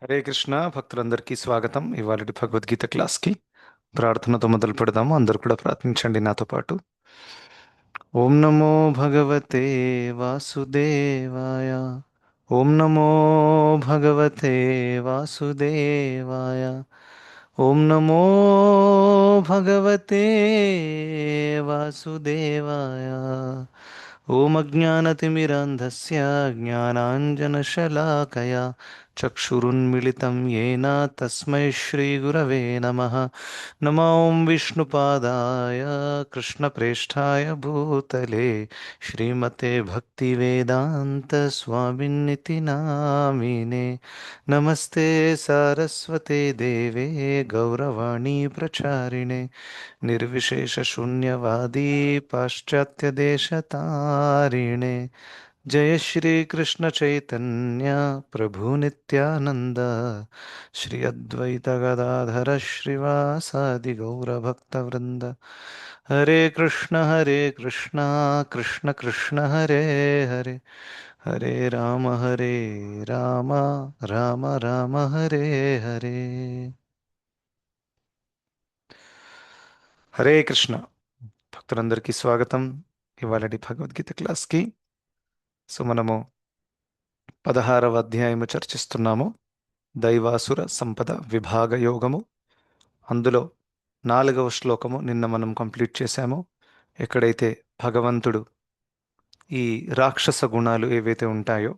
హరే కృష్ణ భక్తులందరికీ స్వాగతం. ఇవాళటి భగవద్గీత క్లాస్కి ప్రార్థనతో మొదలు పెడదాము. అందరూ కూడా ప్రార్థించండి నాతో పాటు. ఓం నమో భగవతే వాసుదేవాయ. ఓం నమో భగవతే వాసుదేవాయ. ఓం నమో భగవతే వాసుదేవాయ. ఓం అజ్ఞానతిమిరాంధస్య జ్ఞానాంజనశలాకయా చక్షురున్మిళితం येन తస్మై శ్రీగురవే నమః. నమో విష్ణుపాదాయ కృష్ణప్రేష్ఠాయ భూతలే శ్రీమతే భక్తివేదాంత స్వామిన్నితి నామినే. నమస్తే సారస్వతే దేవే గౌరవాణి ప్రచారిణే నిర్విశేషశూన్యవాदी పాశ్చాత్యదేశతారిణే. जय श्री कृष्ण चैतन्य प्रभु नित्यानंद श्री अद्वैत गदाधर श्रीवासादि गौर भक्त वृंद. हरे कृष्ण कृष्ण कृष्ण हरे हरे हरे राम राम राम हरे हरे. హరే కృష్ణ భక్తులందరికీ స్వాగతం ఇవాళటి భగవద్గీత క్లాస్కి. సో మనము 16వ అధ్యాయము చర్చిస్తున్నాము, దైవాసుర సంపద విభాగ యోగము. అందులో 4వ శ్లోకము నిన్న మనం కంప్లీట్ చేశాము. ఎక్కడైతే భగవంతుడు ఈ రాక్షస గుణాలు ఏవైతే ఉంటాయో,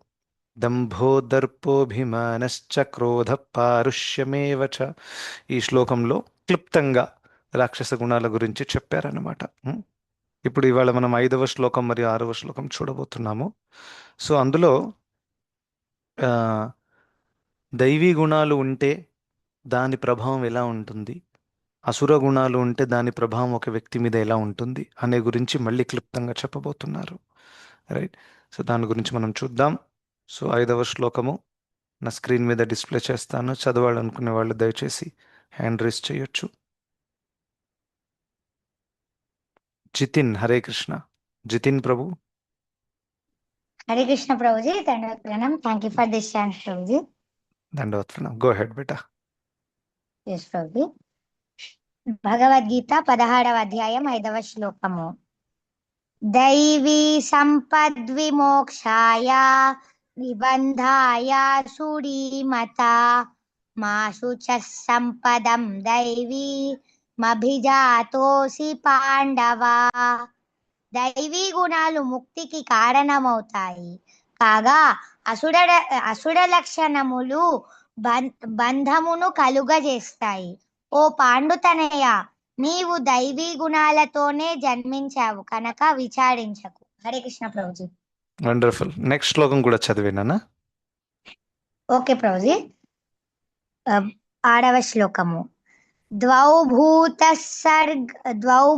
దంభో దర్పోభిమానశ్చ క్రోధ పారుష్యమేవ చ, ఈ శ్లోకంలో క్లుప్తంగా రాక్షస గుణాల గురించి చెప్పారన్నమాట. ఇప్పుడు ఇవాళ మనం 5వ శ్లోకం మరియు 6వ శ్లోకం చూడబోతున్నాము. సో అందులో ఆ, దైవీ గుణాలు ఉంటే దాని ప్రభావం ఎలా ఉంటుంది, అసుర గుణాలు ఉంటే దాని ప్రభావం ఒక వ్యక్తి మీద ఎలా ఉంటుంది అనే గురించి మళ్ళీ క్లుప్తంగా చెప్పబోతున్నారు. రైట్. సో దాని గురించి మనం చూద్దాం. సో 5వ శ్లోకము నా స్క్రీన్ మీద డిస్ప్లే చేస్తాను. చదవాలనుకునే వాళ్ళు దయచేసి హ్యాండ్ రేస్ చేయొచ్చు. జితిన్, హరే కృష్ణ. జితిన్ ప్రభు. हरे कृष्ण प्रभु जी, धन्यवाद प्रणाम. Thank you for this chance प्रभु जी. దండవత్ ప్రణామ్. గో హెడ్ బేటా. यस प्रभु जी. భగవద్గీత 16వ అధ్యాయం 5వ శ్లోకము. దైవీ సంపద్విమోక్షాయ నిబంధాయ సుడీమత మాసు చ సంపదం దైవీ మభిజాతోసి పాండవా. దైవీ గుణాలు ముక్తికి కారణమవుతాయి కాగా అసుడ లక్షణములు బంధమును కలుగజేస్తాయి. ఓ పాండుతనయ, నీవు దైవీ గుణాలతోనే జన్మించావు కనుక విచారించకు. హరే కృష్ణ ప్రభుజీ. వండర్ఫుల్. నెక్స్ట్ శ్లోకం కూడా చదివేనా? ఓకే ప్రభుజీ. 6వ శ్లోకము. ద్వౌ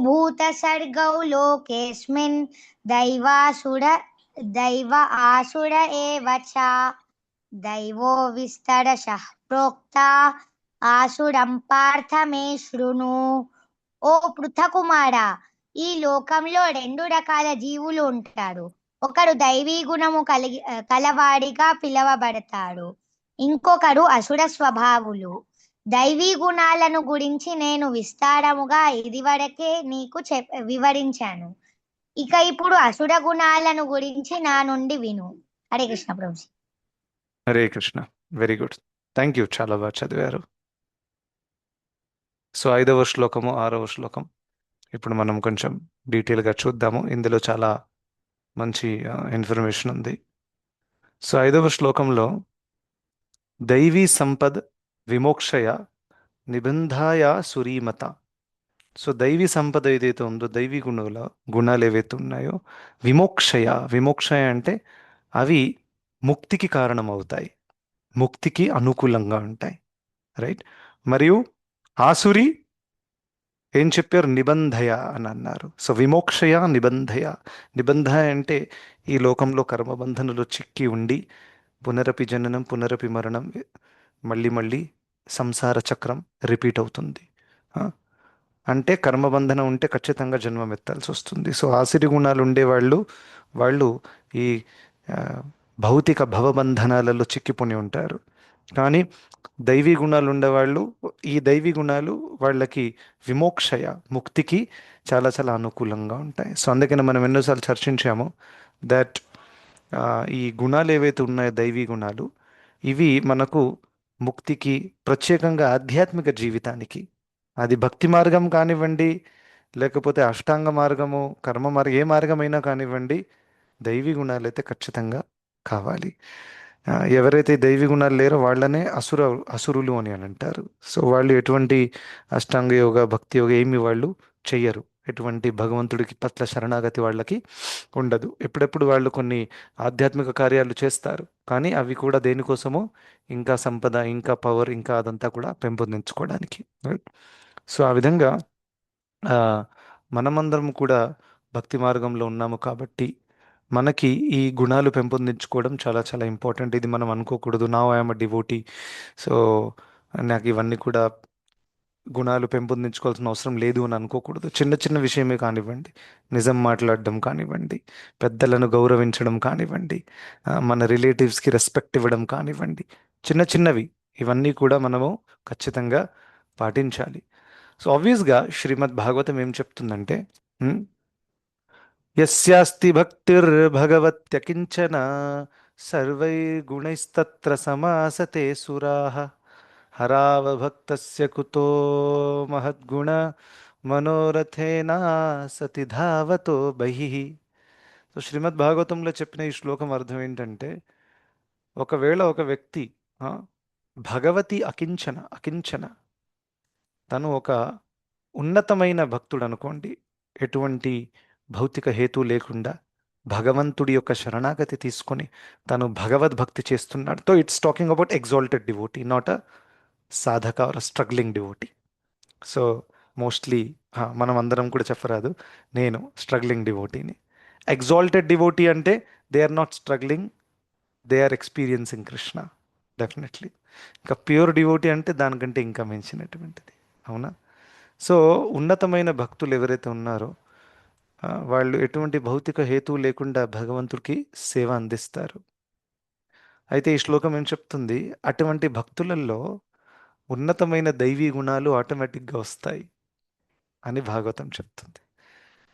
భూతసర్గౌ లోకేస్మిన్ దైవ ఆసుర ఏవ చ దైవో విస్తరశః ప్రోక్త ఆసురం పార్థ మే శృణు. ఓ పృథకుమారా, ఈ లోకంలో 2 రకాల జీవులు ఉంటారు. ఒకడు దైవీ గుణము కలవాడిగా పిలవబడతాడు, ఇంకొకడు అసుర స్వభావులు. దైవీ గుణాలను గురించి నేను విస్తారముగా ఇదివరకే నీకు వివరించాను. ఇక ఇప్పుడు అసుర గుణాలను గురించి నా నుండి విను. Hare Krishna Prabhuji. Hare Krishna. Very good, thank you. చాలా బాగా చదివారు. సో 5వ శ్లోకము 6వ శ్లోకం ఇప్పుడు మనం కొంచెం డీటెయిల్గా చూద్దాము. ఇందులో చాలా మంచి ఇన్ఫర్మేషన్ ఉంది. సో 5వ శ్లోకంలో దైవీ సంపద్ విమోక్షయ నిబంధాయ సురీమత. సో దైవీ సంపద ఏదైతే ఉందో, దైవీ గుణాలు ఏవైతే ఉన్నాయో, విమోక్షయ అంటే అవి ముక్తికి కారణమవుతాయి, ముక్తికి అనుకూలంగా ఉంటాయి. రైట్. మరియు ఆసురి ఏం చెప్పారు? నిబంధయ అని అన్నారు. సో విమోక్షయ నిబంధయ అంటే ఈ లోకంలో కర్మబంధనలో చిక్కి ఉండి పునరపి జననం పునరపి మరణం, మళ్ళీ మళ్ళీ సంసార చక్రం రిపీట్ అవుతుంది. అంటే కర్మబంధనం ఉంటే ఖచ్చితంగా జన్మం ఎత్తాల్సి వస్తుంది. సో ఆసురి గుణాలు ఉండేవాళ్ళు వాళ్ళు ఈ భౌతిక భవబంధనాలలో చిక్కిపోని ఉంటారు. కానీ దైవీ గుణాలు ఉండేవాళ్ళు, ఈ దైవీ గుణాలు వాళ్ళకి విమోక్షయ, ముక్తికి చాలా చాలా అనుకూలంగా ఉంటాయి. సో అందుకని మనం ఎన్నోసార్లు చర్చించాము దట్ ఈ గుణాలు ఏవైతే ఉన్నాయో దైవీ గుణాలు, ఇవి మనకు ముక్తికి, ప్రత్యేకంగా ఆధ్యాత్మిక జీవితానికి, అది భక్తి మార్గం కానివ్వండి, లేకపోతే అష్టాంగ మార్గము, కర్మ మార్గం, ఏ మార్గమైనా కానివ్వండి, దైవీ గుణాలు అయితే ఖచ్చితంగా కావాలి. ఎవరైతే దైవీ గుణాలు లేరో వాళ్ళనే అసురులు అని అంటారు. సో వాళ్ళు ఎటువంటి అష్టాంగ యోగ, భక్తి యోగ ఏమి వాళ్ళు చెయ్యరు. ఎటువంటి భగవంతుడికి పట్ల శరణాగతి వాళ్ళకి ఉండదు. ఎప్పుడెప్పుడు వాళ్ళు కొన్ని ఆధ్యాత్మిక కార్యాలు చేస్తారు, కానీ అవి కూడా దేనికోసమో, ఇంకా సంపద, ఇంకా పవర్, ఇంకా అదంతా కూడా పెంపొందించుకోవడానికి. రైట్. సో ఆ విధంగా ఆ, మనమందరం కూడా భక్తి మార్గంలో ఉన్నాము కాబట్టి మనకి ఈ గుణాలు పెంపొందించుకోవడం చాలా చాలా ఇంపార్టెంట్. ఇది మనం అనుకోకూడదు, నా ఐఎమ్ డివోటీ, సో నాకు ఇవన్నీ కూడా గుణాలు పెంపొందించుకోవాల్సిన అవసరం లేదు అని అనుకోకూడదు. చిన్న చిన్న విషయమే కానివ్వండి, నిజం మాట్లాడడం కానివ్వండి, పెద్దలను గౌరవించడం కానివ్వండి, మన రిలేటివ్స్కి రెస్పెక్ట్ ఇవ్వడం కానివ్వండి, చిన్న చిన్నవి, ఇవన్నీ కూడా మనము ఖచ్చితంగా పాటించాలి. సో ఆబ్వియస్గా శ్రీమద్ భాగవతం ఏం చెప్తుందంటే, ఉమ్, యస్యాస్తి భక్తిర్భగవత్యకించన సర్వైర్గుణైస్తత్ర సమాసతే సురాః హరావభక్తస్య కుతో మహద్గుణ మనోరథేనా సతి ధావతో బహిః. సో శ్రీమద్ భాగవతంలో చెప్పిన ఈ శ్లోకం అర్థం ఏంటంటే, ఒకవేళ ఒక వ్యక్తి ఆ, భగవతి అకించన, అకించన, తను ఒక ఉన్నతమైన భక్తుడు అనుకోండి, ఎటువంటి భౌతిక హేతు లేకుండా భగవంతుడి యొక్క శరణాగతి తీసుకొని తను భగవద్భక్తి చేస్తున్నాడు. తో it's talking about exalted devotee, not a సాధక or struggling devotee. So mostly మనం అందరం కూడా చెప్పరాదు, నేను స్ట్రగ్లింగ్ డివోటీని. ఎగ్జాల్టెడ్ డివోటీ అంటే they are not struggling, they are experiencing Krishna, definitely. ఇంకా ప్యూర్ డివోటీ అంటే దానికంటే ఇంకా మించినటువంటిది. అవునా? సో ఉన్నతమైన భక్తులు ఎవరైతే ఉన్నారో వాళ్ళు ఎటువంటి భౌతిక హేతువు లేకుండా భగవంతుడికి సేవ అందిస్తారు. అయితే ఈ శ్లోకం ఏం చెప్తుంది, అటువంటి భక్తులలో ఉన్నతమైన దైవీ గుణాలు ఆటోమేటిక్గా వస్తాయి అని భాగవతం చెప్తుంది.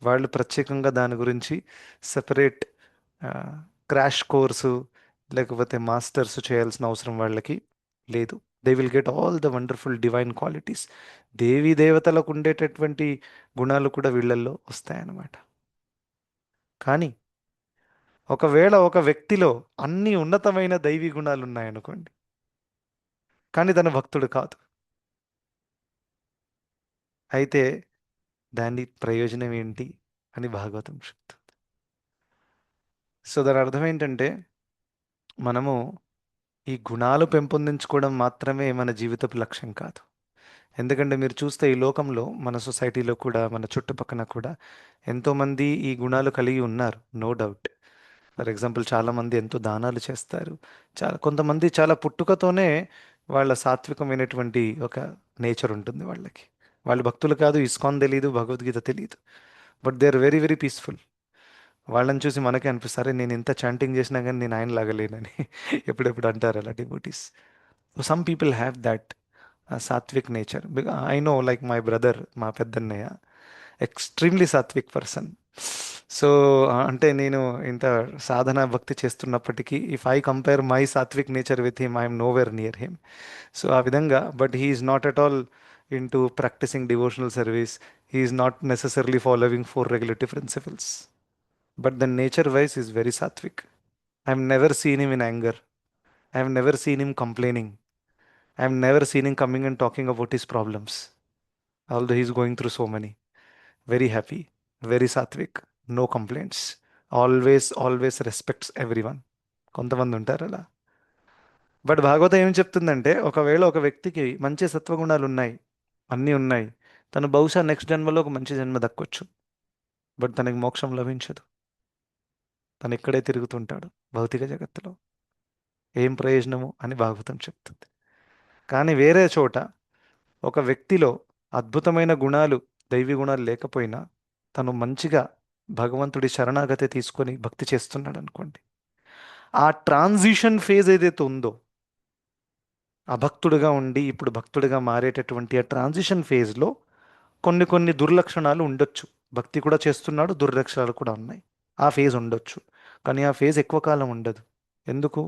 వాళ్ళు ప్రత్యేకంగా దాని గురించి సెపరేట్ క్రాష్ కోర్సు, లేకపోతే మాస్టర్స్ చేయాల్సిన అవసరం వాళ్ళకి లేదు. They will get all the wonderful divine qualities. దేవీ దేవతలకు ఉండేటటువంటి గుణాలు కూడా వీళ్ళల్లో వస్తాయన్నమాట. కానీ ఒకవేళ ఒక వ్యక్తిలో అన్ని ఉన్నతమైన దైవీ గుణాలు ఉన్నాయనుకోండి, కానీ తను భక్తుడు కాదు, అయితే దాని ప్రయోజనం ఏంటి అని భాగవతం చెప్తుంది. సో దాని అర్థం ఏంటంటే, మనము ఈ గుణాలు పెంపొందించుకోవడం మాత్రమే మన జీవితపు లక్ష్యం కాదు. ఎందుకంటే మీరు చూస్తే ఈ లోకంలో, మన సొసైటీలో కూడా, మన చుట్టుపక్కన కూడా ఎంతోమంది ఈ గుణాలు కలిగి ఉన్నారు, నో డౌట్. ఫర్ ఎగ్జాంపుల్ చాలామంది ఎంతో దానాలు చేస్తారు. కొంతమంది చాలా పుట్టుకతోనే వాళ్ళ సాత్వికమైనటువంటి ఒక నేచర్ ఉంటుంది వాళ్ళకి. వాళ్ళు భక్తులు కాదు, ఇస్కాన్ తెలీదు, భగవద్గీత తెలీదు, but they are very very peaceful. వాళ్ళని చూసి మనకే అనిపిస్తారు, నేను ఇంత చాంటింగ్ చేసినా కానీ నేను ఆయన లాగలేనని ఎప్పుడెప్పుడు అంటారు అలా devotees. Some people have that sattvik nature. I know, like my brother, మా పెద్దన్నయ్య ఎక్స్ట్రీమ్లీ సాత్విక్ పర్సన్. సో అంటే నేను ఇంత సాధన భక్తి చేస్తున్నప్పటికీ, if I compare my sattvik nature with him, I'm nowhere near him. So ఆ విధంగా, but he's not at all into practising devotional service. He's not necessarily following four regulative principles, but the nature wise is very sattvic. I've never seen him in anger. I've never seen him complaining. I've never seen him coming and talking about his problems, although he's going through so many. Very happy, very sattvic, no complaints, always respects everyone. కొంతమంది ఉంటారు అలా. But Bhagavatam ఏం చెప్తుందంటే, ఒకవేళ ఒక వ్యక్తికి మంచి సత్వగుణాలు ఉన్నాయి, అన్నీ ఉన్నాయి, తను బహుశా నెక్స్ట్ జన్మలో ఒక మంచి జన్మ దక్కొచ్చు, బట్ తనకి మోక్షం లభించదు. తను ఇక్కడే తిరుగుతుంటాడు భౌతిక జగత్తులో. ఏం ప్రయోజనము అని భాగవతం చెప్తుంది. కానీ వేరే చోట ఒక వ్యక్తిలో అద్భుతమైన గుణాలు, దైవీ గుణాలు లేకపోయినా, తను మంచిగా భగవంతుడి శరణాగతి తీసుకొని భక్తి చేస్తున్నాడు అనుకోండి, ఆ ట్రాన్సిషన్ ఫేజ్ ఏదైతే ఉందో, అభక్తుడిగా ఉండి ఇప్పుడు భక్తుడిగా మారేటటువంటి ఆ ట్రాన్సిషన్ ఫేజ్లో కొన్ని కొన్ని దుర్లక్షణాలు ఉండొచ్చు. భక్తి కూడా చేస్తున్నాడు, దుర్లక్షణాలు కూడా ఉన్నాయి. ఆ ఫేజ్ ఉండొచ్చు, కానీ ఆ ఫేజ్ ఎక్కువ కాలం ఉండదు. ఎందుకు?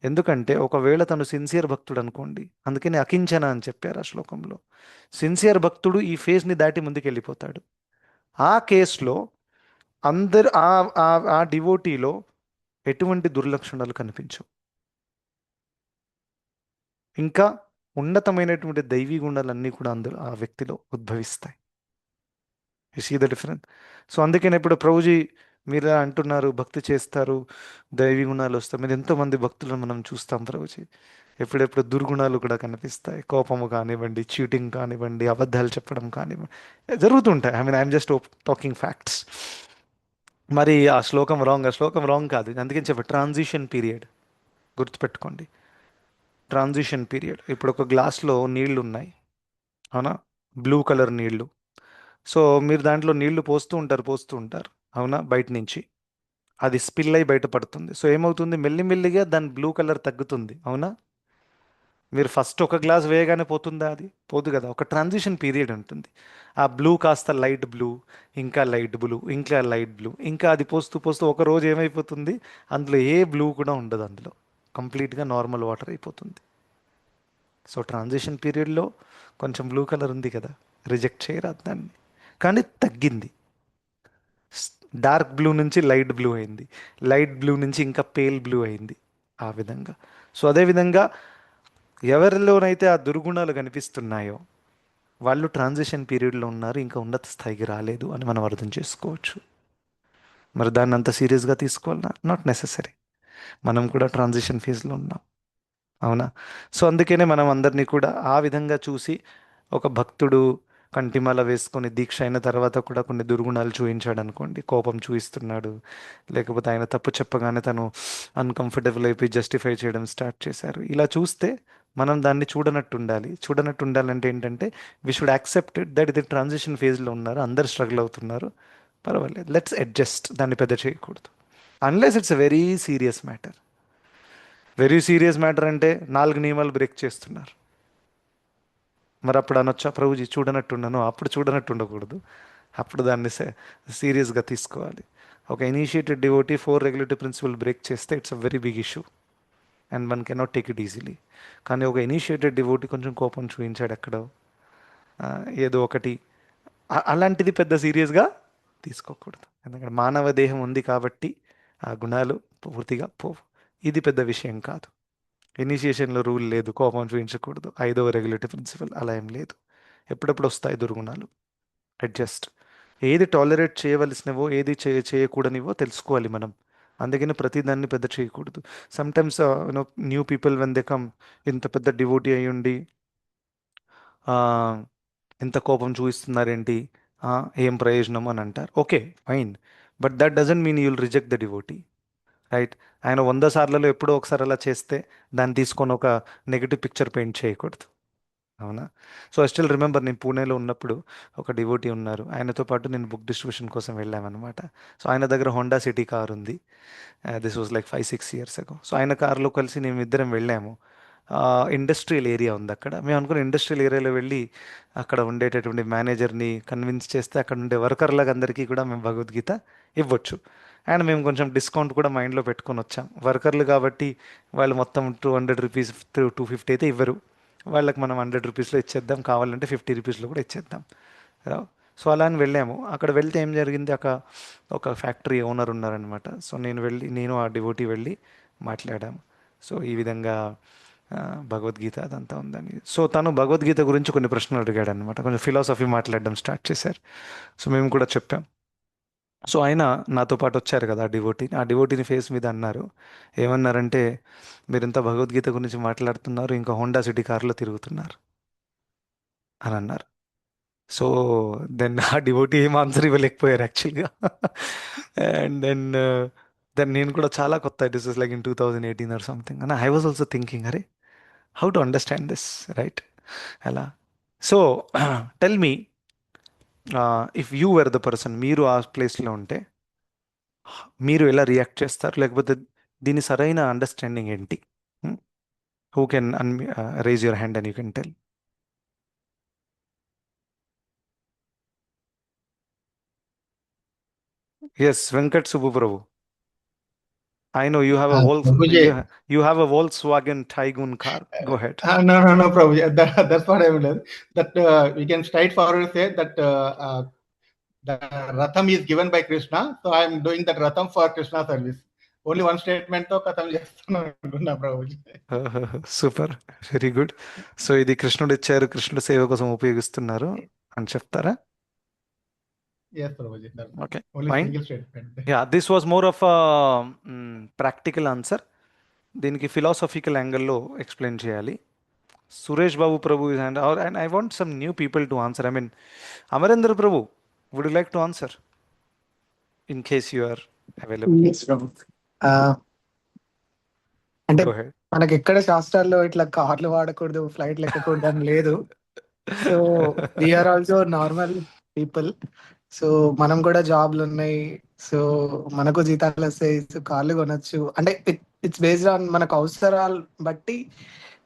ఎందుకంటే ఒకవేళ తను సిన్సియర్ భక్తుడు అనుకోండి, అందుకని అకించన అని చెప్పారు ఆ శ్లోకంలో. సిన్సియర్ భక్తుడు ఈ ఫేజ్ని దాటి ముందుకు వెళ్ళిపోతాడు. ఆ కేసులో అందరు ఆ ఆ ఆ డివోటీలో ఎటువంటి దుర్లక్షణాలు కనిపించవు. ఇంకా ఉన్నతమైనటువంటి దైవీ గుణాలన్నీ కూడా అందులో ఆ వ్యక్తిలో ఉద్భవిస్తాయి. You see the difference. So అందుకని ఇప్పుడు ప్రభుజీ మీరు ఇలా అంటున్నారు భక్తి చేస్తారు, దైవీ గుణాలు వస్తాయి. మీరు ఎంతోమంది భక్తులను మనం చూస్తాం ప్రభుజీ. ఎప్పుడెప్పుడు దుర్గుణాలు కూడా కనిపిస్తాయి. కోపము కానివ్వండి, చీటింగ్ కానివ్వండి, అబద్ధాలు చెప్పడం కానివ్వండి, జరుగుతుంటాయి. I'm just talking facts. మరి ఆ శ్లోకం రాంగ్, ఆ శ్లోకం రాంగ్ కాదు. అందుకని చెప్పి ట్రాన్సిషన్ పీరియడ్ గుర్తుపెట్టుకోండి. Transition period. ఇప్పుడు ఒక గ్లాస్లో నీళ్లు ఉన్నాయి, అవునా? బ్లూ కలర్ నీళ్లు. సో మీరు దాంట్లో నీళ్లు పోస్తూ ఉంటారు, అవునా? బయట నుంచి అది స్పిల్ అయి బయట పడుతుంది. సో ఏమవుతుంది, మెల్లిమెల్లిగా దాని బ్లూ కలర్ తగ్గుతుంది, అవునా? మీరు ఫస్ట్ ఒక గ్లాస్ వేయగానే పోతుందా? అది పోదు కదా. ఒక ట్రాన్సిషన్ పీరియడ్ ఉంటుంది. ఆ బ్లూ కాస్త లైట్ బ్లూ, ఇంకా లైట్ బ్లూ, ఇంకా లైట్ బ్లూ, ఇంకా అది పోస్తూ పోస్తూ ఒక రోజు ఏమైపోతుంది, అందులో ఏ బ్లూ కూడా ఉండదు, అందులో కంప్లీట్గా నార్మల్ వాటర్ అయిపోతుంది. సో ట్రాన్సిషన్ పీరియడ్లో కొంచెం బ్లూ కలర్ ఉంది కదా, రిజెక్ట్ చేయరాదు దాన్ని. కానీ తగ్గింది. డార్క్ బ్లూ నుంచి లైట్ బ్లూ అయింది, లైట్ బ్లూ నుంచి ఇంకా పేల్ బ్లూ అయింది, ఆ విధంగా. సో అదేవిధంగా ఎవరిలోనైతే ఆ దుర్గుణాలు కనిపిస్తున్నాయో వాళ్ళు ట్రాన్సిషన్ పీరియడ్లో ఉన్నారు, ఇంకా ఉన్నత స్థాయికి రాలేదు అని మనం అర్థం చేసుకోవచ్చు. మరి దాన్ని అంత సీరియస్గా తీసుకోవాలన్నా? Not necessary. మనం కూడా ట్రాన్సిషన్ ఫేజ్లో ఉన్నాం, అవునా? సో అందుకనే మనం అందరినీ కూడా ఆ విధంగా చూసి, ఒక భక్తుడు కంటిమాల వేసుకొని దీక్ష అయిన తర్వాత కూడా కొన్ని దుర్గుణాలు చూపించాడు అనుకోండి, కోపం చూపిస్తున్నాడు, లేకపోతే ఆయన తప్పు చెప్పగానే తను అన్కంఫర్టబుల్ అయిపోయి జస్టిఫై చేయడం స్టార్ట్ చేశారు, ఇలా చూస్తే మనం దాన్ని చూడనట్టు ఉండాలి. చూడనట్టు ఉండాలంటే ఏంటంటే we should accept it that ఇది ట్రాన్సిషన్ ఫేజ్లో ఉన్నారు, అందరు స్ట్రగుల్ అవుతున్నారు, పర్వాలేదు, లెట్స్ అడ్జస్ట్, దాన్ని పెద్ద చేయకూడదు. Unless it's a very serious matter. Very serious matter అంటే 4 నియమాలు బ్రేక్ చేస్తున్నారు. మరి అప్పుడు అనొచ్చా, ప్రభుజీ చూడనట్టున్నాను? అప్పుడు చూడనట్టు ఉండకూడదు, అప్పుడు దాన్ని సీరియస్గా తీసుకోవాలి. ఒక initiated devotee 4 regulatory principle break చేస్తే it's a very big issue and one cannot take it easily. కానీ ఒక ఇనిషియేటెడ్ డివోటీ కొంచెం కోపం చూపించాడు ఎక్కడో, ఆ, ఏదో ఒకటి, అలాంటిది పెద్ద సీరియస్గా తీసుకోకూడదు. ఎందుకంటే మానవ దేహం ఉంది కాబట్టి ఆ గుణాలు పూర్తిగా పోవు. ఇది పెద్ద విషయం కాదు. ఇనిషియేషన్లో రూల్ లేదు కోపం చూపించకూడదు, 5వ రెగ్యులేటరీ ప్రిన్సిపల్ అలా ఏం లేదు. ఎప్పుడెప్పుడు వస్తాయి దుర్గుణాలు, అడ్జస్ట్. ఏది టాలరేట్ చేయవలసినవో ఏది చేయకూడనివో తెలుసుకోవాలి మనం. అందుకని ప్రతి దాన్ని పెద్ద చేయకూడదు. Sometimes you know new people when they come, ఇంత పెద్ద డివోటీ అయి ఉండి ఆ, ఇంత కోపం చూపిస్తున్నారేంటి, ఆ, ఏం ప్రయోజనం అని అంటారు. Okay, fine, but that doesn't mean you will reject the devotee, right? ఆయన 100 సార్లలో ఎప్పుడో ఒకసారి అలా చేస్తే దాన్ని తీసుకొని ఒక నెగిటివ్ పిక్చర్ పెయింట్ చేయకూడదు, అవునా? సో ఐ స్టిల్ రిమెంబర్, నేను పూణేలో ఉన్నప్పుడు ఒక డివోటీ ఉన్నారు, ఆయనతో పాటు నేను బుక్ డిస్ట్రిబ్యూషన్ కోసం వెళ్ళామన్నమాట. సో ఆయన దగ్గర హోండా సిటీ కార్ ఉంది. This was like 5-6 years ago. So ఆయన కార్లో కలిసి మేము ఇద్దరం వెళ్ళాము. ఇండస్ట్రియల్ ఏరియా ఉంది అక్కడ. మేము అనుకున్న ఇండస్ట్రియల్ ఏరియాలో వెళ్ళి అక్కడ ఉండేటటువంటి మేనేజర్ని కన్విన్స్ చేస్తే అక్కడ ఉండే వర్కర్లకు అందరికీ కూడా మేము భగవద్గీత ఇవ్వచ్చు. అండ్ మేము కొంచెం డిస్కౌంట్ కూడా మైండ్లో పెట్టుకొని వచ్చాం. వర్కర్లు కాబట్టి వాళ్ళు మొత్తం 200 రూపీస్, 250 అయితే ఇవ్వరు. వాళ్ళకి మనం 100 రూపీస్లో ఇచ్చేద్దాం, కావాలంటే 50 రూపీస్లో కూడా ఇచ్చేద్దాం. సో అలా అని వెళ్ళాము. అక్కడ వెళ్తే ఏం జరిగింది, ఒక ఫ్యాక్టరీ ఓనర్ ఉన్నారనమాట. సో నేను ఆ డివోటీ వెళ్ళి మాట్లాడాము. సో ఈ విధంగా ఆ, భగవద్గీత అదంతా ఉందని. సో తను భగవద్గీత గురించి కొన్ని ప్రశ్నలు అడిగాడు అనమాట, కొంచెం ఫిలాసఫీ మాట్లాడడం స్టార్ట్ చేశారు. సో మేము కూడా చెప్పాం. సో ఆయన నాతో పాటు వచ్చారు కదా ఆ డివోటీని ఫేస్ మీద అన్నారు. ఏమన్నారంటే, మీరు ఇంత భగవద్గీత గురించి మాట్లాడుతున్నారు, ఇంకా హోండా సిటీ కార్లో తిరుగుతున్నారు అని అన్నారు. సో దెన్ ఆ డివోటీ ఏం ఆన్సర్ ఇవ్వలేకపోయారు యాక్చువల్గా. అండ్ దెన్ నేను కూడా చాలా కొత్త, this is like in 2018 or something, and I was also thinking, అరే how to understand this, right? అలా. So tell me, if you were the person, మీరు ఆ ప్లేస్లో ఉంటే మీరు ఎలా రియాక్ట్ చేస్తారు, లేకపోతే దీని సరైన అండర్స్టాండింగ్ ఏంటి? Who can raise your hand and you can tell? Yes, Venkat Subbu Prabhu. I know you have a Prabhuji, you have a Volkswagen Tiguan car. Go ahead. no, Prabhuji. That's what I will learn. That we can straightforward say that the Ratham is given by Krishna. So I am doing that Ratham for Krishna service. Only one statement తో కథం చేస్తున్నాను అనుకున్నా Prabhuji. Super, very good. So ఇది కృష్ణుడు ఇచ్చారు, కృష్ణుడు సేవ కోసం ఉపయోగిస్తున్నారు అని చెప్తారా? Yes, Prabhuji. Okay, Only fine. single statement. Yeah, this was more of practical answer. దీనికి ఫిలాసఫికల్ యాంగిల్లో ఎక్స్ప్లెయిన్ చేయాలి. Suresh Babu Prabhu and I want some new people to answer. I mean Amarendra Prabhu, would you like to answer in case you are available? Yes, Prabhu. ఆ, అంటే go head. మనకి ఎక్కడ శాస్త్రాల్లో ఇట్లా కార్లు వాడకూడదు, ఫ్లైట్లు ఎక్కకూడదు అని లేదు. So we're also normal people. So మనం కూడా జాబ్లు ఉన్నాయి. సో మనకు జీతాలు వస్తాయి. సో కార్లు కొనొచ్చు. అంటే ఇట్స్ బేస్డ్ ఆన్ మనకు అవసరాలు బట్టి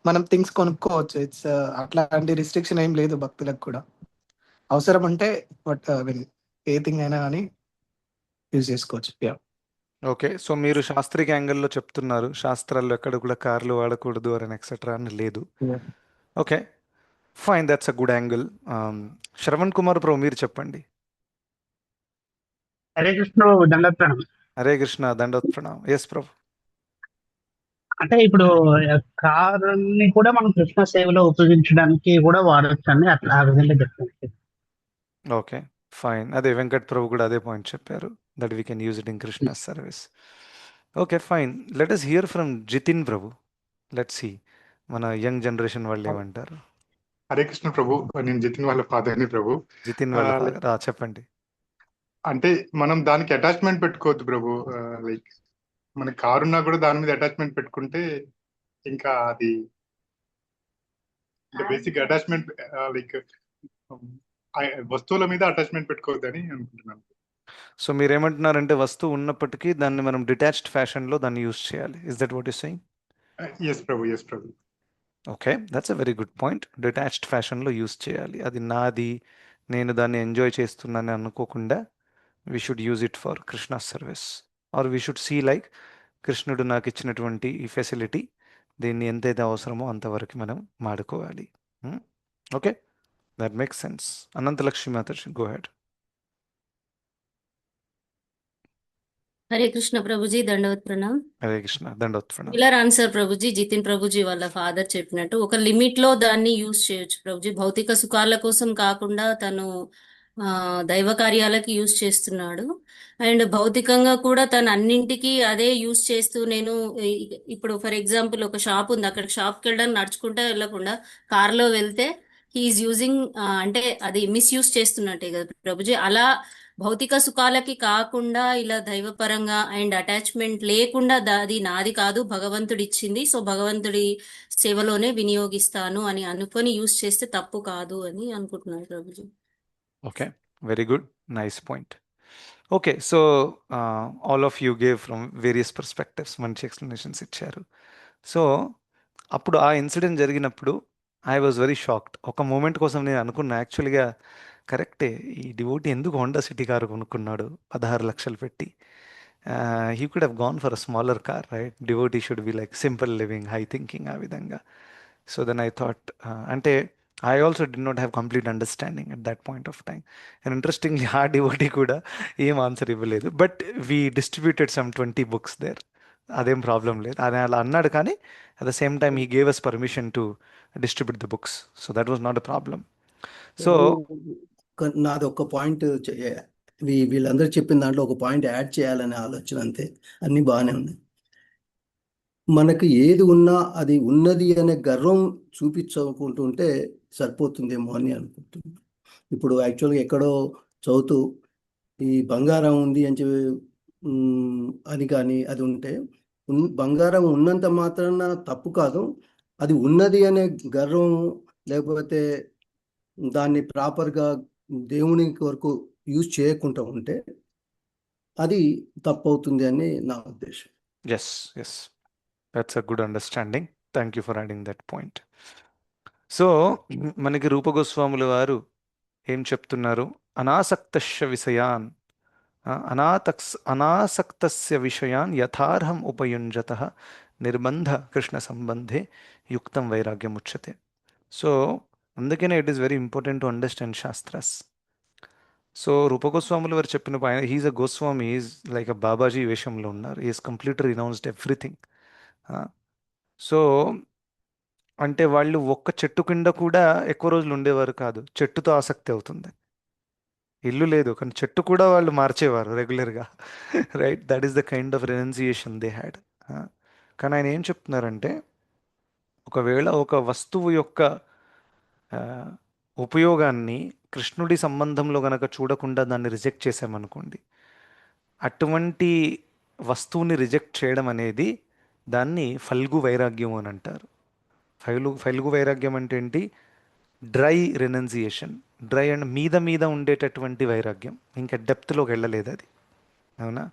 మనం థింగ్స్ కొనుక్కోవచ్చు. ఇట్స్ అట్లాంటి రిస్ట్రిక్షన్ ఏం లేదు భక్తులకు కూడా. అవసరం అంటే బట్ ఏ థింగ్ అయినా కానీ యూజ్ చేసుకోవచ్చు. యా. ఓకే, సో మీరు శాస్త్రీయ యాంగిల్లో చెప్తున్నారు, శాస్త్రాల్లో ఎక్కడ కూడా కార్లు వాడకూడదు అని ఎక్సెట్రా అని లేదు. Yeah. Okay, fine, that's a good angle. Shravan Kumar Prabhu, మీరు చెప్పండి. హరే కృష్ణ దండత్వనం. హరే కృష్ణ, దండోత్ ప్రణామ్. ఎస్ ప్రభు. అంటే ఇప్పుడు కారుని కూడా మనం కృష్ణ సేవలో ఉపయోగించడానికి కూడా వాడచ్చు అని అట్లా ఆ విధంగా చెప్తాను. Okay, fine. అదే వెంకట్ ప్రభు కూడా అదే పాయింట్ చెప్పారు, that we can use it in Krishna service. Okay, fine. Let us hear from Jitin Prabhu. Let's see మన యంగ్ జనరేషన్ వాళ్ళు ఏమంటారు. హరే కృష్ణ ప్రభు, నేను జితిన్ వాళ్ళ ఫాదర్ని ప్రభు. జితిన్ వాళ్ళ ఆ, father. చెప్పండి. అంటే మనం దానికి అటాచ్మెంట్ పెట్టుకోవద్దు ప్రభు. లైక్ మన కారు ఉన్నా కూడా దాని మీద అటాచ్మెంట్ పెట్టుకుంటే ఇంకా అది బేసిక్ అటాచ్మెంట్, లైక్ వస్తువుల మీద అటాచ్మెంట్ పెట్టుకోవద్దని అనుకుంటున్నాను. సో మీరు ఏమంటున్నారంటే వస్తువు ఉన్నప్పటికీ దాన్ని మనం డిటాచ్డ్ ఫ్యాషన్లో దాన్ని యూజ్ చేయాలి. Is that what you saying? Yes Prabhu, yes Prabhu. Okay, that's a very good point. Detached ఫ్యాషన్లో యూజ్ చేయాలి. అది నాది, నేను దాన్ని ఎంజాయ్ చేస్తున్నానని అనుకోకుండా we should use it for Krishna service, or we should see like కృష్ణుడు నాకు ఇచ్చినటువంటి ఈ ఫెసిలిటీ, దీన్ని ఎంతైతే అవసరమో అంతవరకు మనం వాడుకోవాలి. Okay, that makes sense. Anantalakshmi Mataji, go ahead. Hare Krishna Prabhuji, dandavat Pranam. Hare Krishna, దండోత్ ప్రణామ్. ఇలా ఆన్సర్ ప్రభుజీ, జితిన్ ప్రభుజీ వాళ్ళ ఫాదర్ చెప్పినట్టు ఒక లిమిట్ లో దాన్ని యూజ్ చేయొచ్చు ప్రభుజీ. భౌతిక సుఖాల కోసం కాకుండా తను దైవ కార్యాలకి యూజ్ చేస్తున్నాడు. అండ్ భౌతికంగా కూడా తను అన్నింటికి అదే యూజ్ చేస్తూ, నేను ఇప్పుడు ఫర్ ఎగ్జాంపుల్ ఒక షాప్ ఉంది, అక్కడ షాప్కి వెళ్ళడానికి నడుచుకుంటా వెళ్ళకుండా కార్లో వెళ్తే హీఈస్ యూజింగ్, అంటే అది మిస్యూజ్ చేస్తున్నట్టే కదా ప్రభుజీ. అలా భౌతిక సుఖాలకి కాకుండా ఇలా దైవపరంగా అండ్ అటాచ్మెంట్ లేకుండా అది నాది కాదు, భగవంతుడి ఇచ్చింది, సో భగవంతుడి సేవలోనే వినియోగిస్తాను అని అనుకొని యూజ్ చేస్తే తప్పు కాదు అని అనుకుంటున్నాను Prabhuji. Okay, very good, nice point. Okay, so all of you gave from various perspectives, మంచి ఎక్స్ప్లెనేషన్స్ ఇచ్చారు. సో అప్పుడు ఆ ఇన్సిడెంట్ జరిగినప్పుడు ఐ వాజ్ వెరీ షాక్డ్. ఒక మూమెంట్ కోసం నేను అనుకున్నా, యాక్చువల్గా కరెక్టే, ఈ డివోటీ ఎందుకు హోండా సిటీ కారు కొనుక్కున్నాడు 16 లక్షలు పెట్టి? He could have gone for a smaller car, right? Devotee should be like simple living, high thinking, ఆ విధంగా. సో దెన్ ఐ థాట్, అంటే I also did not have complete understanding at that point of time. And interestingly ఆ devotee కూడా ఏం answer ఇవ్వలేదు. But we distributed some 20 books there. అదేం problem లేదు, అని అలా అన్నాడు. కానీ at the same time he gave us permission to distribute the books, so that was not a problem. So నాది ఒక పాయింట్ వీళ్ళందరూ చెప్పిన దాంట్లో ఒక పాయింట్ యాడ్ చేయాలనే ఆలోచన, అంతే. అన్నీ బాగానే ఉన్నాయి. మనకు ఏది ఉన్నా అది ఉన్నది అనే గర్వం చూపించుకుంటుంటే సరిపోతుందేమో అని అనుకుంటున్నాను. ఇప్పుడు యాక్చువల్గా ఎక్కడో చదువుతూ ఈ బంగారం ఉంది అని చెప్పి అని కానీ అది ఉంటే, బంగారం ఉన్నంత మాత్రాన తప్పు కాదు, అది ఉన్నది అనే గర్వం లేకపోతే దాన్ని ప్రాపర్గా దేవుని వరకు యూజ్ చేయకుండా ఉంటే అది తప్పు అవుతుంది అని నా ఉద్దేశం. Yes, yes, that's a good understanding. Thank you for adding that point. So మనకి రూపగోస్వాముల వారు ఏం చెప్తున్నారు? అనాసక్తస్య విషయాన్ అనాసక్తస్య విషయాన్ యథార్హం ఉపయుంజత నిర్బంధ కృష్ణ సంబంధే యుక్తం వైరాగ్యం ఉచ్యతే. సో అందుకనే it is very important to understand శాస్త్రాస్. సో రూపగోస్వాములు వారు చెప్పిన ఆయన he's a Goswami, is like a బాబాజీ వేషంలో ఉన్నారు. Is complete renounced everything. So అంటే వాళ్ళు ఒక్క చెట్టు కింద కూడా ఎక్కువ రోజులు ఉండేవారు కాదు. చెట్టుతో ఆసక్తి అవుతుంది. ఇల్లు లేదు కానీ చెట్టు కూడా వాళ్ళు మార్చేవారు రెగ్యులర్గా. Right, that is the kind of renunciation they had. కానీ ఆయన ఏం చెప్తున్నారంటే, ఒకవేళ ఒక వస్తువు యొక్క ఆ, ఉపయోగాన్ని కృష్ణుడి సంబంధంలో గనక చూడకుండా దాన్ని రిజెక్ట్ చేసామనుకోండి, అటువంటి వస్తువుని రిజెక్ట్ చేయడం అనేది దాన్ని ఫల్గు వైరాగ్యం అని అంటారు. ఫల్గు వైరాగ్యం అంటే ఏంటి? Dry renunciation. డ్రై అండ్ మీద మీద ఉండేటటువంటి వైరాగ్యం, ఇంకా డెప్త్లోకి వెళ్ళలేదు అది. అవునా?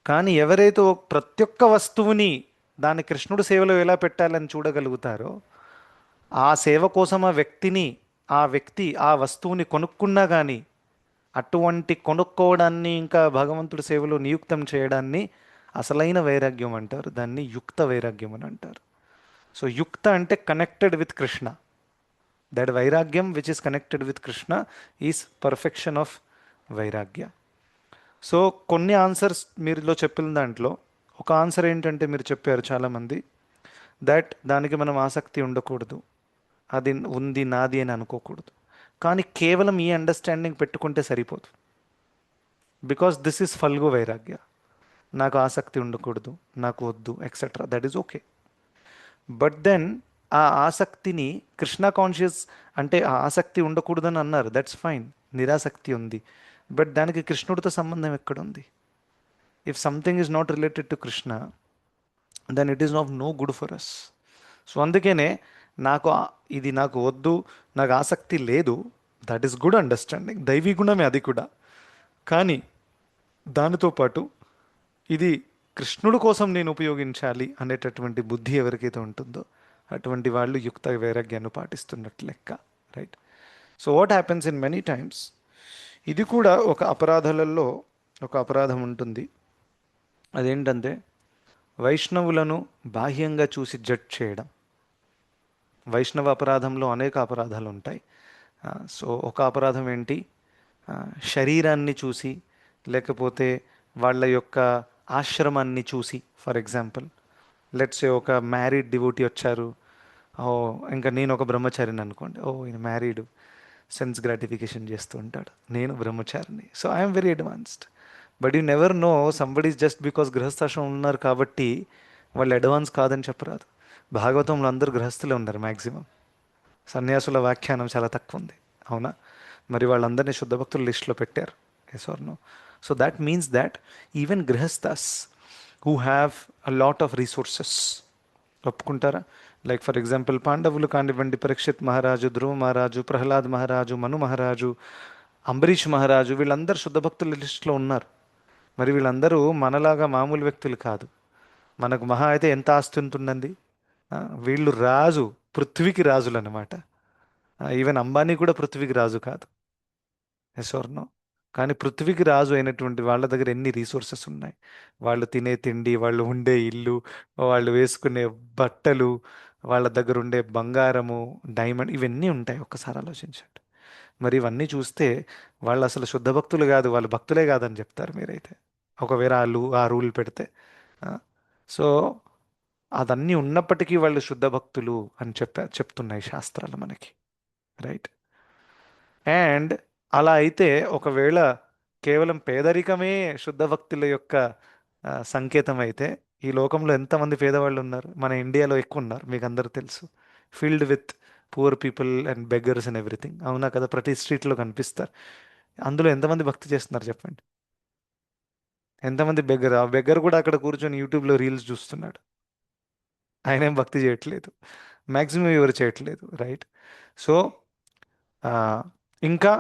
కానీ ఎవరైతే ప్రతి ఒక్క వస్తువుని దాన్ని కృష్ణుడి సేవలో ఎలా పెట్టాలని చూడగలుగుతారో, ఆ సేవ కోసం ఆ వ్యక్తి ఆ వస్తువుని కొనుక్కున్నా కానీ అటువంటి కొనుక్కోవడాన్ని ఇంకా భగవంతుడి సేవలో నియుక్తం చేయడాన్ని అసలైన వైరాగ్యం అంటారు. దాన్ని యుక్త వైరాగ్యం అని అంటారు. సో యుక్త అంటే కనెక్టెడ్ విత్ కృష్ణ. దట్ వైరాగ్యం which is connected with Krishna is perfection of వైరాగ్య. సో కొన్ని ఆన్సర్స్ మీరులో చెప్పిన దాంట్లో ఒక ఆన్సర్ ఏంటంటే, మీరు చెప్పారు చాలామంది, దట్ దానికి మనం ఆసక్తి ఉండకూడదు, అది ఉంది నాది అని అనుకోకూడదు. కానీ కేవలం ఈ అండర్స్టాండింగ్ పెట్టుకుంటే సరిపోదు. బికాస్ దిస్ ఈస్ ఫల్గు వైరాగ్య. నాకు ఆసక్తి ఉండకూడదు, నాకు వద్దు, etcetera, that is okay. But then ఆ ఆసక్తిని కృష్ణ కాన్షియస్ అంటే ఆ ఆసక్తి ఉండకూడదని అన్నారు, దట్స్ ఫైన్. నిరాసక్తి ఉంది, బట్ దానికి కృష్ణుడితో సంబంధం ఎక్కడుంది? If something is not related to Krishna, then it is of no good for us. So అందుకనే ఇది నాకు వద్దు, నాకు ఆసక్తి లేదు, దట్ ఈస్ గుడ్ అండర్స్టాండింగ్, దైవీ గుణమే అది కూడా. కానీ దానితో పాటు ఇది కృష్ణుడు కోసం నేను ఉపయోగించాలి అనేటటువంటి బుద్ధి ఎవరికైతే ఉంటుందో అటువంటి వాళ్ళు యుక్త వైరాగ్యాన్ని పాటిస్తున్నట్లు లెక్క. Right. So what happens in many times, ఇది కూడా ఒక అపరాధాలలో ఒక అపరాధం ఉంటుంది. అదేంటంటే వైష్ణవులను బాహ్యంగా చూసి జడ్జ్ చేయడం. వైష్ణవ అపరాధంలో అనేక అపరాధాలు ఉంటాయి. సో ఒక అపరాధం ఏంటి? శరీరాన్ని చూసి, లేకపోతే వాళ్ళ యొక్క ఆశ్రమాన్ని చూసి. ఫర్ ఎగ్జాంపుల్, లెట్స్ ఒక మ్యారీడ్ డివోటీ వచ్చారు, ఇంకా నేను ఒక బ్రహ్మచారిని అనుకోండి, ఈయన మ్యారీడ్, సెన్స్ గ్రాటిఫికేషన్ చేస్తూ ఉంటాడు, నేను బ్రహ్మచారిని, so I'm very advanced. But you never know, somebody's just because గృహస్థాశ్రమం ఉన్నారు కాబట్టి వాళ్ళు అడ్వాన్స్ కాదని చెప్పరాదు. భాగవతంలో అందరూ గృహస్థులే ఉన్నారు మ్యాక్సిమం. సన్యాసుల వ్యాఖ్యానం చాలా తక్కువ ఉంది, అవునా? మరి వాళ్ళందరినీ శుద్ధ భక్తుల లిస్టులో పెట్టారు. Yes or no? So that means that even grihasthas who have a lot of resources, ఒప్పుకుంటారా? లైక్ ఫర్ ఎగ్జాంపుల్ పాండవులు కానివ్వండి, పరీక్షిత్ మహారాజు, ధ్రువ మహారాజు, ప్రహ్లాద్ మహారాజు, మను మహారాజు, అంబరీష్ మహారాజు, వీళ్ళందరూ శుద్ధ భక్తుల లిస్టులో ఉన్నారు. మరి వీళ్ళందరూ మనలాగా మామూలు వ్యక్తులు కాదు. మనకు మహా అయితే ఎంత ఆస్తి ఉంటుందండి? వీళ్ళు రాజు, పృథ్వీకి రాజులు అనమాట. ఈవెన్ అంబానీ కూడా పృథ్వీకి రాజు కాదు. Yes or no? కానీ పృథ్వీకి రాజు అయినటువంటి వాళ్ళ దగ్గర ఎన్ని రీసోర్సెస్ ఉన్నాయి. వాళ్ళు తినే తిండి, వాళ్ళు ఉండే ఇల్లు, వాళ్ళు వేసుకునే బట్టలు, వాళ్ళ దగ్గర ఉండే బంగారము, డైమండ్, ఇవన్నీ ఉంటాయి. ఒక్కసారి ఆలోచించండి. మరి ఇవన్నీ చూస్తే వాళ్ళు అసలు శుద్ధ భక్తులు కాదు, వాళ్ళు భక్తులే కాదని చెప్తారు మీరైతే, ఒకవేళ ఆ రూల్ పెడితే. సో అదన్నీ ఉన్నప్పటికీ వాళ్ళు శుద్ధ భక్తులు అని చెప్తున్నాయి శాస్త్రాలు మనకి. రైట్. అండ్ అలా అయితే ఒకవేళ కేవలం పేదరికమే శుద్ధ భక్తుల యొక్క సంకేతం అయితే, ఈ లోకంలో ఎంతమంది పేదవాళ్ళు ఉన్నారు? మన ఇండియాలో ఎక్కువ ఉన్నారు, మీకు అందరూ తెలుసు. Field with poor people and beggars and everything, అవునా కదా? ప్రతి స్ట్రీట్లో కనిపిస్తారు. అందులో ఎంతమంది భక్తి చేస్తున్నారు చెప్పండి? ఎంతమంది బెగ్గర్? ఆ బెగ్గర్ కూడా అక్కడ కూర్చొని యూట్యూబ్లో రీల్స్ చూస్తున్నాడు, ఆయన ఏం భక్తి చేయట్లేదు. మ్యాక్సిమం ఎవరు చేయట్లేదు. రైట్. సో ఇంకా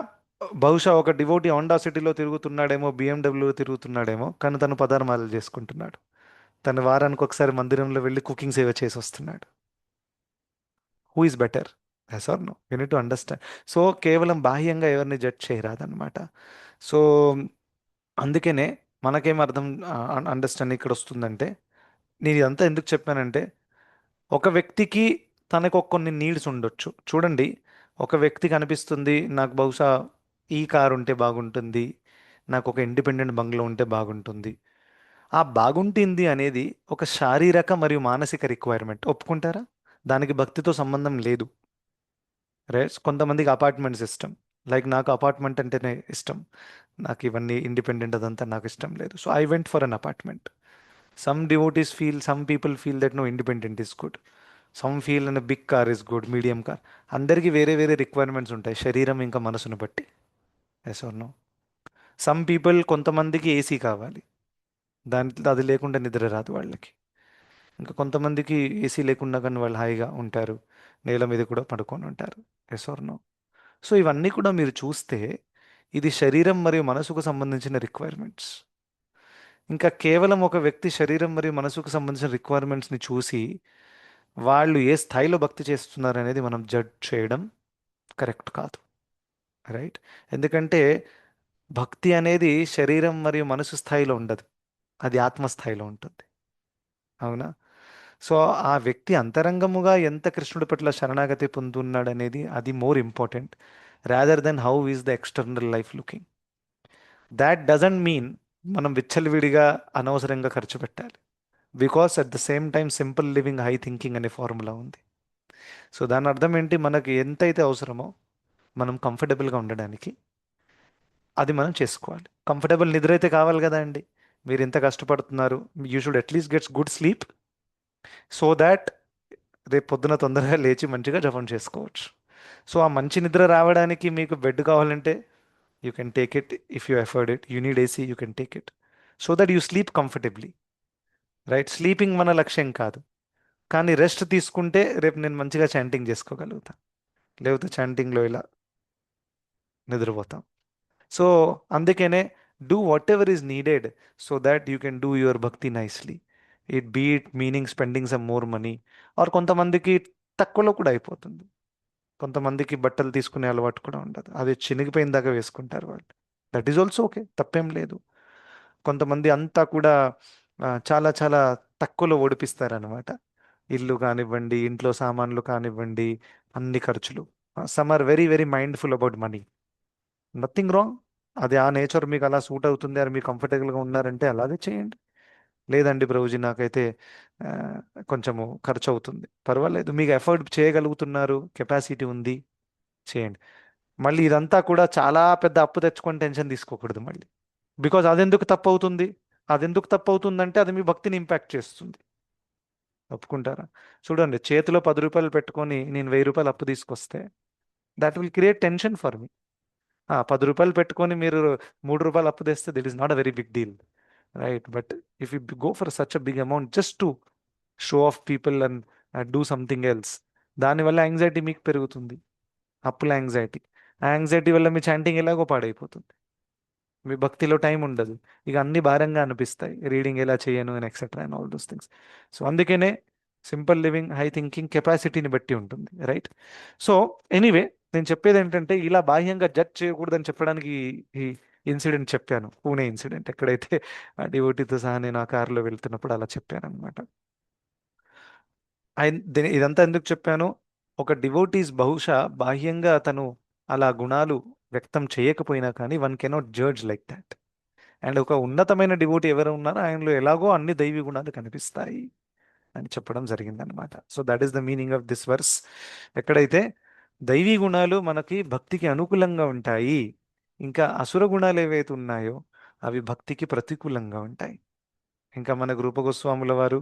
బహుశా ఒక డివోటీ హోండా సిటీలో తిరుగుతున్నాడేమో, బిఎండబ్ల్యూలో తిరుగుతున్నాడేమో, కానీ తను పదార్మాలు చేసుకుంటున్నాడు. తను వారానికి ఒకసారి మందిరంలో వెళ్ళి కుకింగ్ సేవ చేసి వస్తున్నాడు. Who is better? Yes or no? You need to understand. So కేవలం బాహ్యంగా ఎవరిని జడ్జ్ చేయరాదన్నమాట. సో అందుకనే మనకేం అర్థం అండర్స్టాండ్ ఇక్కడ వస్తుందంటే, నేను ఇదంతా ఎందుకు చెప్పానంటే, ఒక వ్యక్తికి తనకు కొన్ని నీడ్స్ ఉండొచ్చు. చూడండి, ఒక వ్యక్తికి అనిపిస్తుంది నాకు బహుశా ఈ కారు ఉంటే బాగుంటుంది, నాకు ఒక ఇండిపెండెంట్ బంగ్లా ఉంటే బాగుంటుంది. ఆ బాగుంటుంది అనేది ఒక శారీరక మరియు మానసిక రిక్వైర్మెంట్. ఒప్పుకుంటారా? దానికి భక్తితో సంబంధం లేదు. రైట్? కొంతమందికి అపార్ట్మెంట్స్ ఇష్టం. లైక్ నాకు అపార్ట్మెంట్ అంటేనే ఇష్టం. నాకు ఇవన్నీ ఇండిపెండెంట్ అదంతా నాకు ఇష్టం లేదు. So I went for an apartment. Some people feel that no, independent is good. Some feel and big car is good, medium car. అందరికీ వేరే వేరే రిక్వైర్మెంట్స్ ఉంటాయి, శరీరం ఇంకా మనసును బట్టి. Yes or no? Some people, కొంతమందికి ఏసీ కావాలి, అది లేకుండా నిద్ర రాదు వాళ్ళకి. ఇంకా కొంతమందికి ఏసీ లేకుండా కానీ వాళ్ళు హాయిగా ఉంటారు, నేల మీద కూడా పడుకొని ఉంటారు. Yes or no? సో ఇవన్నీ కూడా మీరు చూస్తే ఇది శరీరం మరియు మనసుకు సంబంధించిన రిక్వైర్మెంట్స్. ఇంకా కేవలం ఒక వ్యక్తి శరీరం మరియు మనసుకు సంబంధించిన రిక్వైర్మెంట్స్ని చూసి వాళ్ళు ఏ స్థాయిలో భక్తి చేస్తున్నారు అనేది మనం జడ్జ్ చేయడం కరెక్ట్ కాదు. రైట్? ఎందుకంటే భక్తి అనేది శరీరం మరియు మనసు స్థాయిలో ఉండదు, అది ఆత్మస్థాయిలో ఉంటుంది. అవునా? సో ఆ వ్యక్తి అంతరంగముగా ఎంత కృష్ణుడి పట్ల శరణాగతి పొందుతున్నాడు అనేది, అది more important rather than how is the external life looking. That doesn't mean మనం విచ్చలవిడిగా అనవసరంగా ఖర్చు పెట్టాలి. Because at the same time simple living high thinking అనే ఫార్ములా ఉంది. సో దాని అర్థం ఏంటి? మనకి ఎంతైతే అవసరమో మనం కంఫర్టబుల్గా ఉండడానికి అది మనం చేసుకోవాలి. కంఫర్టబుల్ నిద్ర అయితే కావాలి కదా అండి. మీరు ఎంత కష్టపడుతున్నారు, you should at least gets good sleep, so that రేపు పొద్దున తొందరగా లేచి మంచిగా జపం చేసుకోవచ్చు. సో ఆ మంచి నిద్ర రావడానికి మీకు బెడ్ కావాలంటే you can take it if you afford it. You need AC, you can take it so that you sleep comfortably. Right? Sleeping మన లక్ష్యం కాదు, కానీ రెస్ట్ తీసుకుంటే రేపు నేను మంచిగా చాంటింగ్ చేసుకోగలుగుతా, లేకపోతే చాంటింగ్లో ఇలా నిద్రపోతాం. సో అందుకనే do whatever is needed so that you can do your bhakti nicely. It meaning spending some more money. Or కొంతమందికి తక్కువలో కూడా అయిపోతుంది. కొంతమందికి బట్టలు తీసుకునే అలవాటు కూడా ఉండదు, అది చినిగిపోయిన దాకా వేసుకుంటారు వాళ్ళు. దట్ ఈజ్ ఆల్సో ఓకే, తప్పేం లేదు. కొంతమంది అంతా కూడా చాలా చాలా తక్కువలో ఓడిపిస్తారనమాట. ఇల్లు కానివ్వండి, ఇంట్లో సామాన్లు కానివ్వండి, అన్ని ఖర్చులు. Some are very very mindful about money. Nothing wrong. అది ఆ నేచర్ మీకు అలా సూట్ అవుతుంది, అని మీరు కంఫర్టబుల్గా ఉన్నారంటే అలాగే చేయండి. లేదండి ప్రభుజీ నాకైతే ఆ, కొంచెము ఖర్చు అవుతుంది, పర్వాలేదు, మీకు ఎఫర్ట్ చేయగలుగుతున్నారు, కెపాసిటీ ఉంది, చేయండి. మళ్ళీ ఇదంతా కూడా చాలా పెద్ద అప్పు తెచ్చుకొని టెన్షన్ తీసుకోకూడదు మళ్ళీ. బికాజ్ అదెందుకు తప్పు అవుతుంది? అదెందుకు తప్పు అవుతుందంటే అది మీ భక్తిని ఇంపాక్ట్ చేస్తుంది. ఒప్పుకుంటారా? చూడండి, చేతిలో 10 రూపాయలు పెట్టుకొని నేను 1000 రూపాయలు అప్పు తీసుకొస్తే that will create tension for me. 10 రూపాయలు పెట్టుకొని మీరు 3 రూపాయలు అప్పు తెస్తే that is not a very big deal, right? But if you go for such a big amount just to show off people and do something else, దానివల్ల anxiety మీకు పెరుగుతుంది, అప్పుల యాంగ్జైటీ. ఆ యాంగ్జైటీ వల్ల మీ చాంటింగ్ ఎలాగో పాడైపోతుంది, మీ భక్తిలో టైం ఉండదు, ఇక అన్ని భారంగా అనిపిస్తాయి, రీడింగ్ ఎలా చేయను and etcetera and all those things. So అందుకనే సింపుల్ లివింగ్ హై థింకింగ్ కెపాసిటీని బట్టి ఉంటుంది, రైట్? సో ఎనీవే, నేను చెప్పేది ఏంటంటే ఇలా బాహ్యంగా జడ్జ్ చేయకూడదని చెప్పడానికి ఈ ఇన్సిడెంట్ చెప్పాను, పూణే ఇన్సిడెంట్. ఎక్కడైతే ఆ డివోటీతో సహా నేను ఆ కారులో వెళ్తున్నప్పుడు అలా చెప్పాను అనమాట. ఇదంతా ఎందుకు చెప్పాను? ఒక డివోటీస్ బహుశా బాహ్యంగా తను అలా గుణాలు వ్యక్తం చేయకపోయినా కానీ one cannot judge like that. And ఒక ఉన్నతమైన డివోటీ ఎవరు ఉన్నారో ఆయనలో ఎలాగో అన్ని దైవీ గుణాలు కనిపిస్తాయి అని చెప్పడం జరిగిందనమాట. So that is the meaning of this verse. ఎక్కడైతే దైవీ గుణాలు మనకి భక్తికి అనుకూలంగా ఉంటాయి, ఇంకా అసుర గుణాలు ఏవైతే ఉన్నాయో అవి భక్తికి ప్రతికూలంగా ఉంటాయి. ఇంకా మన రూపగోస్వాముల వారు,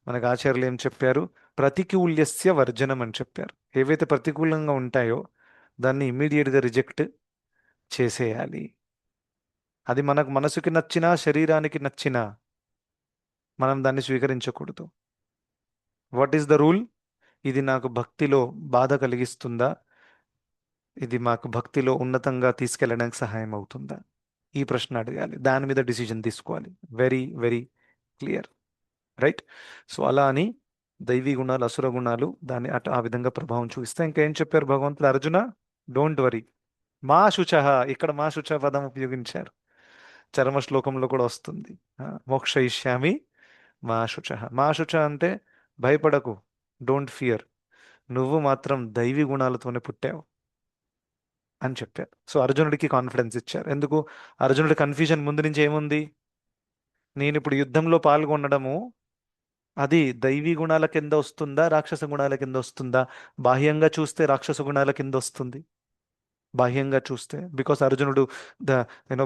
మనకు ఆచార్యులు ఏం చెప్పారు? ప్రతికూల్యస్య వర్జనం అని చెప్పారు. ఏవైతే ప్రతికూలంగా ఉంటాయో దాన్ని ఇమ్మీడియట్గా రిజెక్ట్ చేసేయాలి. అది మనకు మనసుకి నచ్చినా శరీరానికి నచ్చినా మనం దాన్ని స్వీకరించకూడదు. What is the rule? ఇది నాకు భక్తిలో బాధ కలిగిస్తుందా, ఇది మాకు భక్తిలో ఉన్నతంగా తీసుకెళ్ళడానికి సహాయం అవుతుందా, ఈ ప్రశ్న అడగాలి, దాని మీద డిసిజన్ తీసుకోవాలి. Very very clear. Right. So అలా అని దైవీ గుణాలు అసుర గుణాలు దాన్ని ఆ విధంగా ప్రభావం చూపిస్తాయి. ఇంకా ఏం చెప్పారు భగవంతుడు? అర్జున, డోంట్ వరీ, మా శుచః, ఇక్కడ మా శుచ పదం ఉపయోగించారు. చరమ శ్లోకంలో కూడా వస్తుంది. మోక్షయిష్యామి మా శుచ. మా శుచ అంటే భయపడకు, డోంట్ ఫియర్, నువ్వు మాత్రం దైవీ గుణాలతోనే పుట్టావు అని చెప్పారు. సో అర్జునుడికి కాన్ఫిడెన్స్ ఇచ్చారు. ఎందుకు? అర్జునుడి కన్ఫ్యూజన్ ముందు నుంచి ఏముంది? నేను ఇప్పుడు యుద్ధంలో పాల్గొనడము అది దైవీ గుణాల కింద వస్తుందా, రాక్షస గుణాల కింద వస్తుందా? బాహ్యంగా చూస్తే రాక్షస గుణాల కింద వస్తుంది. బాహ్యంగా చూస్తే బికాస్ అర్జునుడు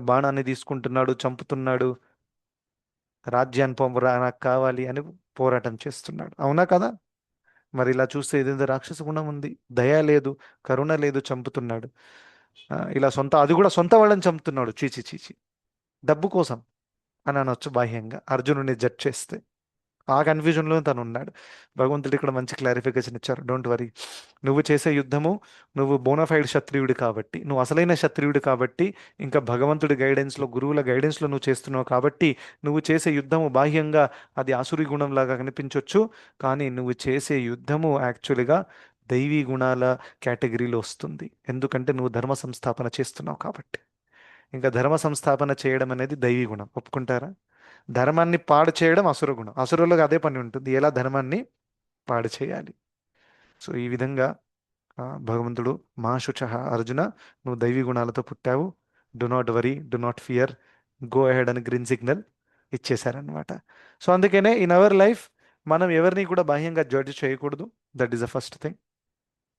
బాణాన్ని తీసుకుంటున్నాడు, చంపుతున్నాడు, రాజ్యాన్ని నాకు కావాలి అని పోరాటం చేస్తున్నాడు. అవునా కదా? మరి ఇలా చూస్తే ఏదేదో రాక్షస గుణం ఉంది, దయ లేదు, కరుణ లేదు, చంపుతున్నాడు. ఇలా అది కూడా సొంత వాళ్ళని చంపుతున్నాడు. చీచి చీచి, డబ్బు కోసం అని అనొచ్చు బాహ్యంగా అర్జునుడిని జడ్జ్ చేస్తే. ఆ కన్ఫ్యూజన్లో తను ఉన్నాడు. భగవంతుడు ఇక్కడ మంచి క్లారిఫికేషన్ ఇచ్చారు. డోంట్ వరీ, నువ్వు చేసే యుద్ధము, నువ్వు బోనాఫైడ్ క్షత్రియుడి కాబట్టి, నువ్వు అసలైన క్షత్రియుడి కాబట్టి, ఇంకా భగవంతుడి గైడెన్స్లో, గురువుల గైడెన్స్లో నువ్వు చేస్తున్నావు కాబట్టి, నువ్వు చేసే యుద్ధము బాహ్యంగా అది ఆసురి గుణంలాగా కనిపించవచ్చు, కానీ నువ్వు చేసే యుద్ధము యాక్చువల్గా దైవీ గుణాల కేటగిరీలో వస్తుంది. ఎందుకంటే నువ్వు ధర్మ సంస్థాపన చేస్తున్నావు కాబట్టి. ఇంకా ధర్మ సంస్థాపన చేయడం అనేది దైవీ గుణం, ఒప్పుకుంటారా? ధర్మాన్ని పాడు చేయడం అసుర గుణం. అసురులకు అదే పని ఉంటుంది, ఎలా ధర్మాన్ని పాడు చేయాలి. సో ఈ విధంగా భగవంతుడు మా శుచః, అర్జున నువ్వు దైవీ గుణాలతో పుట్టావు, do not worry, do not fear, go ahead అని గ్రీన్ సిగ్నల్ ఇచ్చేశారనమాట. సో అందుకనే ఇన్ అవర్ లైఫ్ మనం ఎవరిని కూడా బాహ్యంగా జడ్జ్ చేయకూడదు. That is the first thing.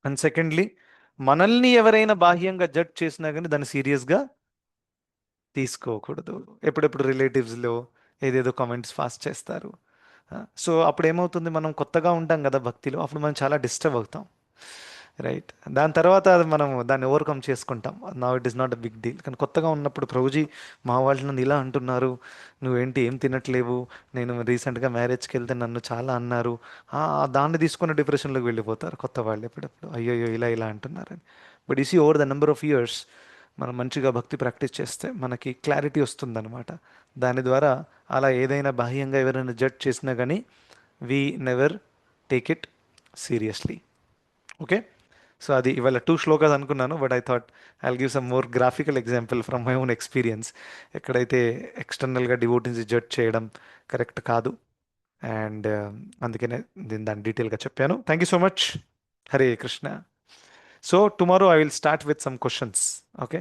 And secondly, మనల్ని ఎవరైనా బాహ్యంగా జడ్జ్ చేసినా కానీ దాన్ని సీరియస్గా తీసుకోకూడదు. ఎప్పుడెప్పుడు రిలేటివ్స్లో ఏదేదో కామెంట్స్ పాస్ చేస్తారు. సో అప్పుడు ఏమవుతుంది, మనం కొత్తగా ఉంటాం కదా భక్తిలో, అప్పుడు మనం చాలా డిస్టర్బ్ అవుతాం. రైట్. దాని తర్వాత మనం దాన్ని ఓవర్కమ్ చేసుకుంటాం. Now it is not a big deal. కానీ కొత్తగా ఉన్నప్పుడు ప్రభుజీ మా వాళ్ళు నన్ను ఇలా అంటున్నారు, నువ్వేంటి ఏం తినట్లేవు, నేను రీసెంట్గా మ్యారేజ్కి వెళ్తే నన్ను చాలా అన్నారు, దాన్ని తీసుకున్న డిప్రెషన్లోకి వెళ్ళిపోతారు కొత్త వాళ్ళు ఎప్పుడెప్పుడు, అయ్యో ఇలా ఇలా అంటున్నారని. But easy over the number of years మనం మంచిగా భక్తి ప్రాక్టీస్ చేస్తే మనకి క్లారిటీ వస్తుందన్నమాట. దాని ద్వారా అలా ఏదైనా బాహ్యంగా ఎవరైనా జడ్జ్ చేసినా కానీ we never take it seriously. Okay. So అది ఇవాళ 2 శ్లోకాస్ అనుకున్నాను, but I thought I give some more graphical example from my own experience. ఎక్కడైతే ఎక్స్టర్నల్గా డివోటీన్స్ జడ్జ్ చేయడం కరెక్ట్ కాదు, అండ్ అందుకనే దాన్ని డీటెయిల్గా చెప్పాను. Thank you so much. Hare Krishna. So tomorrow I will start with some questions. Okay.